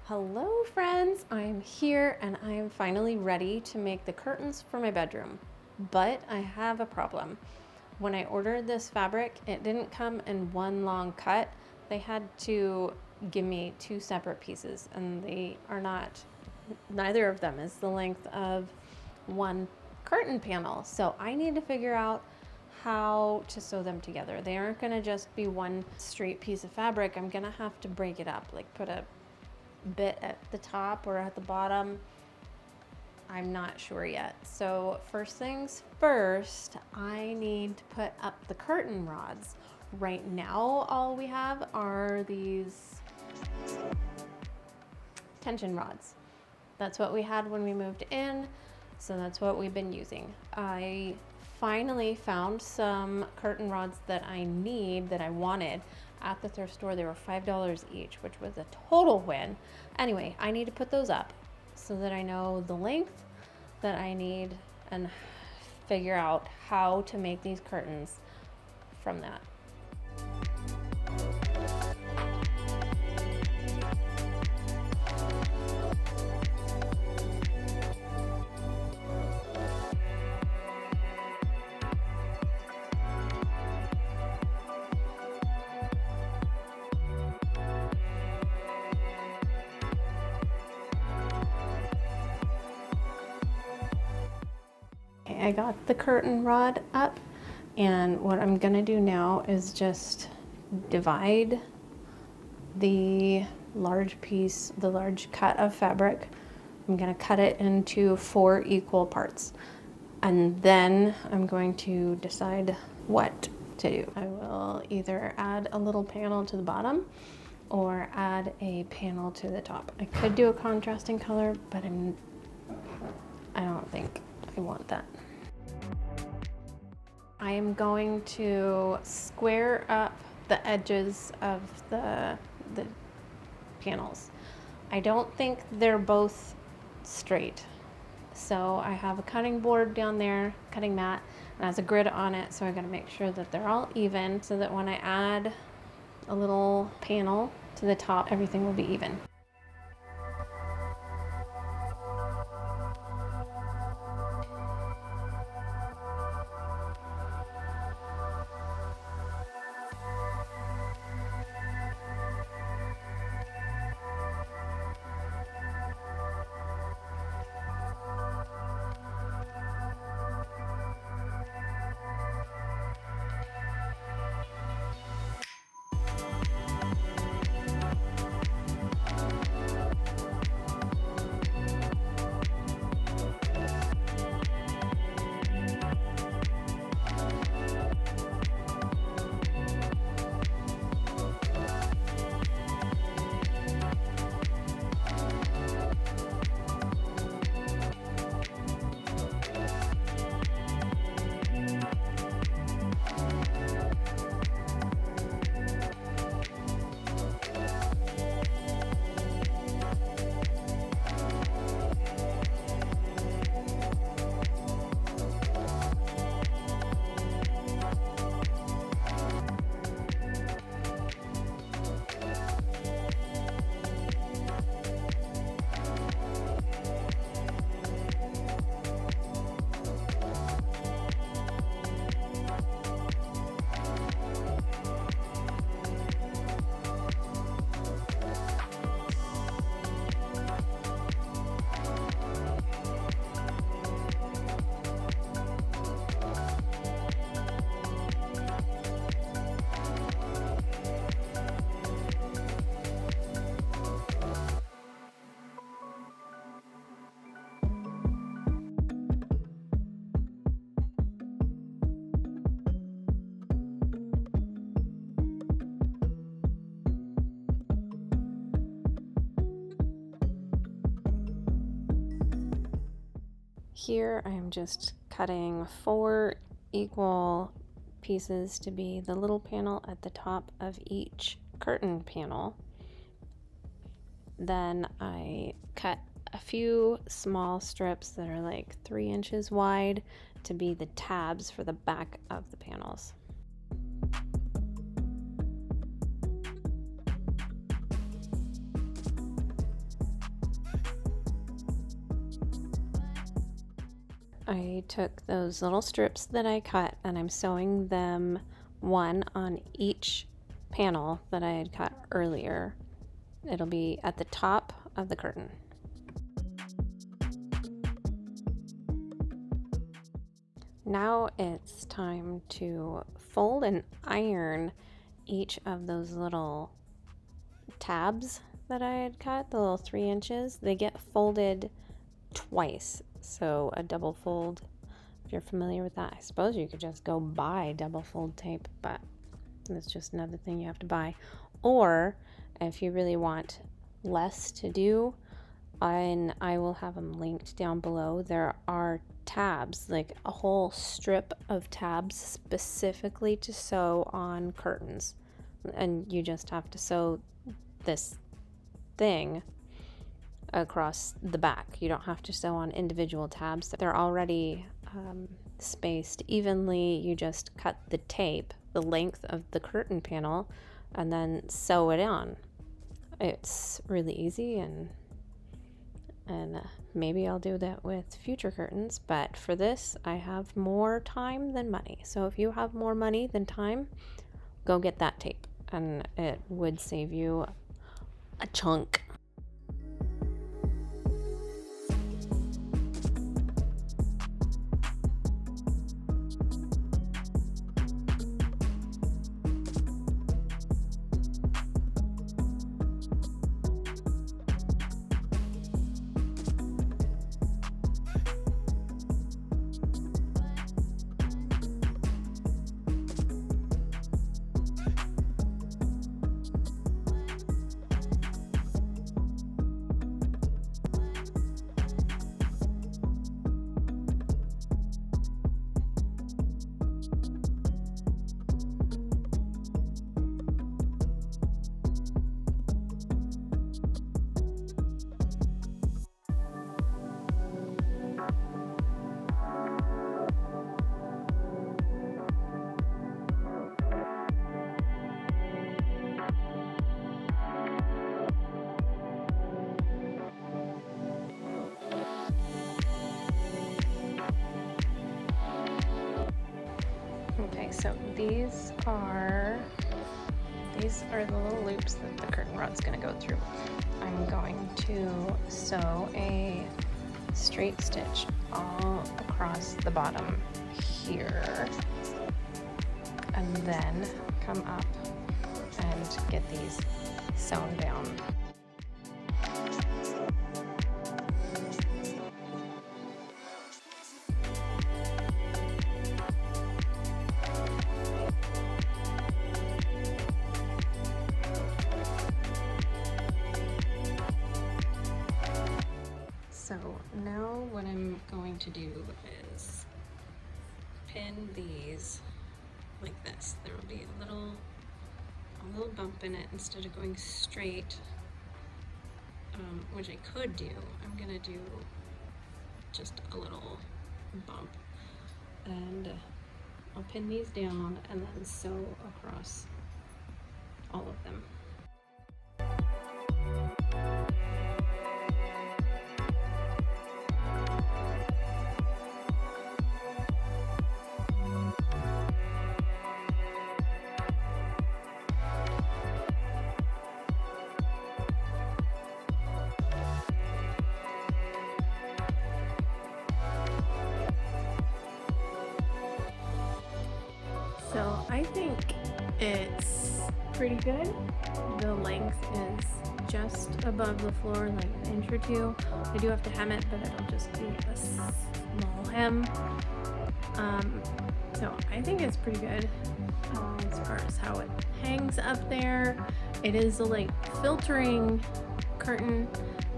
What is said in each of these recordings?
Hello friends, I'm here and I am finally ready to make the curtains for my bedroom. But I have a problem. When I ordered this fabric, it didn't come in one long cut. They had to give me two separate pieces and they are not, neither of them is the length of one curtain panel. So I need to figure out how to sew them together. They aren't gonna just be one straight piece of fabric. I'm gonna have to break it up, like put a bit at the top or at the bottom. I'm not sure yet. So first things first, I need to put up the curtain rods. Right now, all we have are these tension rods. That's what we had when we moved in, so that's what we've been using. I finally found some curtain rods that I need, that I wanted at the thrift store. They were $5 each, which was a total win. Anyway, I need to put those up so that I know the length that I need and figure out how to make these curtains from that. I got the curtain rod up, and what I'm gonna do now is just divide the large piece, the large cut of fabric. I'm gonna cut it into 4 equal parts, and then I'm going to decide what to do. I will either add a little panel to the bottom or add a panel to the top. I could do a contrasting color, but I don't think I want that. I am going to square up the edges of the panels. I don't think they're both straight. So I have a cutting board down there, cutting mat, and has a grid on it, so I gotta make sure that they're all even so that when I add a little panel to the top, everything will be even. Here I am just cutting 4 equal pieces to be the little panel at the top of each curtain panel. Then I cut a few small strips that are like 3 inches wide to be the tabs for the back of the panels. I took those little strips that I cut and I'm sewing them one on each panel that I had cut earlier. It'll be at the top of the curtain. Now it's time to fold and iron each of those little tabs that I had cut, the little 3 inches. They get folded twice, so a double fold. If you're familiar with that, I suppose you could just go buy double fold tape, but that's just another thing you have to buy. Or if you really want less to do, and I will have them linked down below, there are tabs, like a whole strip of tabs specifically to sew on curtains, and you just have to sew this thing across the back. You don't have to sew on individual tabs. They're already spaced evenly. You just cut the tape the length of the curtain panel and then sew it on. It's really easy, and maybe I'll do that with future curtains, but for this I have more time than money. So if you have more money than time, go get that tape and it would save you a chunk. Okay, so these are the little loops that the curtain rod's going to go through. I'm going to sew a straight stitch all across the bottom here, and then come up and get these sewn down. So now what I'm going to do is pin these like this. There will be a little bump in it instead of going straight, which I could do. I'm gonna do just a little bump, and I'll pin these down and then sew across all of them. So I think it's pretty good. The length is just above the floor, like an inch or two. I do have to hem it, but it'll just be a small hem. So I think it's pretty good as far as how it hangs up there. It is a like filtering curtain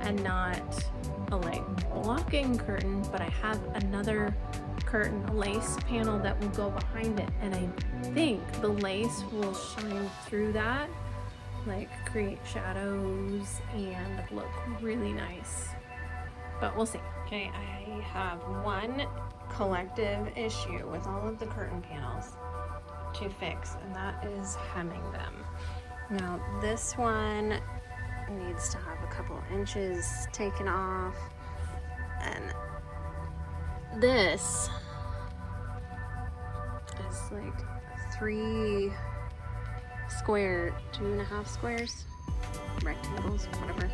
and not a like blocking curtain, but I have another curtain, a lace panel that will go behind it, and I think the lace will shine through that, like create shadows and look really nice, but we'll see. Okay, I have one collective issue with all of the curtain panels to fix, and that is hemming them. Now this one needs to have a couple inches taken off, and This is like 3 square, 2.5 squares, rectangles, whatever,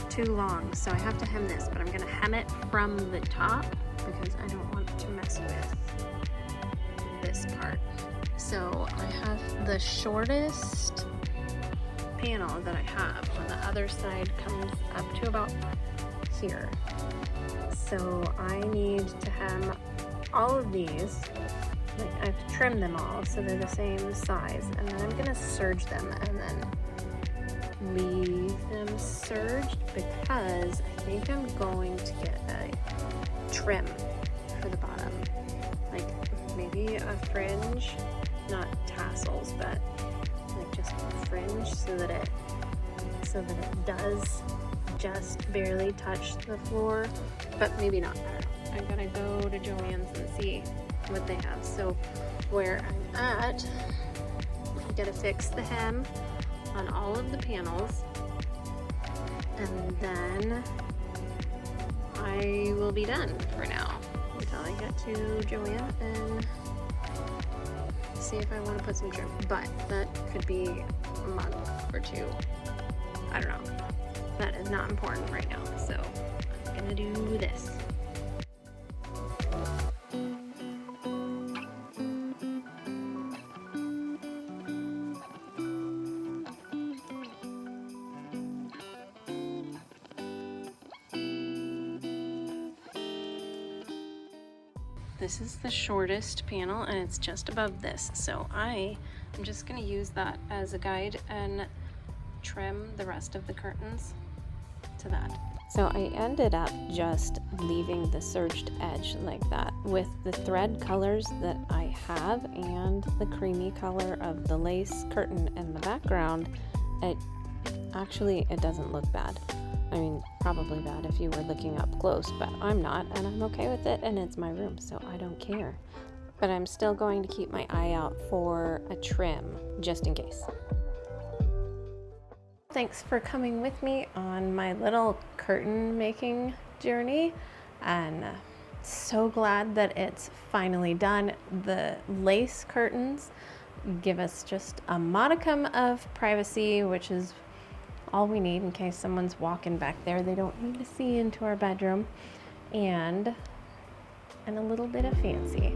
too long. So I have to hem this, but I'm gonna hem it from the top because I don't want to mess with this part. So I have the shortest panel that I have on the other side comes up to about here. So I need to hem all of these. Like, I have to trim them all so they're the same size, and then I'm gonna serge them and then leave them serged because I think I'm going to get a trim for the bottom, like maybe a fringe, not tassels, but like just a fringe so that it does just barely touch the floor, but maybe not. I don't know. I'm gonna go to Joann's and see what they have. So where I'm at, I'm gonna fix the hem on all of the panels, and then I will be done for now until I get to Joann and see if I want to put some trim, but that could be a month or 2. I don't know. That is not important right now, so I'm gonna do this. This is the shortest panel and it's just above this, so I'm just gonna use that as a guide and trim the rest of the curtains to that. So I ended up just leaving the serged edge like that with the thread colors that I have and the creamy color of the lace curtain in the background. It doesn't look bad. I mean, probably bad if you were looking up close, but I'm not, and I'm okay with it, and it's my room, so I don't care. But I'm still going to keep my eye out for a trim, just in case. Thanks for coming with me on my little curtain making journey, and so glad that it's finally done. The lace curtains give us just a modicum of privacy, which is all we need in case someone's walking back there. They don't need to see into our bedroom, and a little bit of fancy.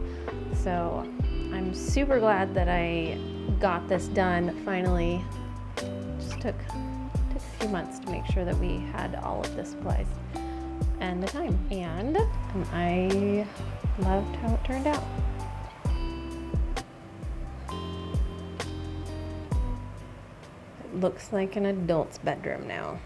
So I'm super glad that I got this done finally. Just took a few months to make sure that we had all of the supplies and the time, and I loved how it turned out. Looks like an adult's bedroom now.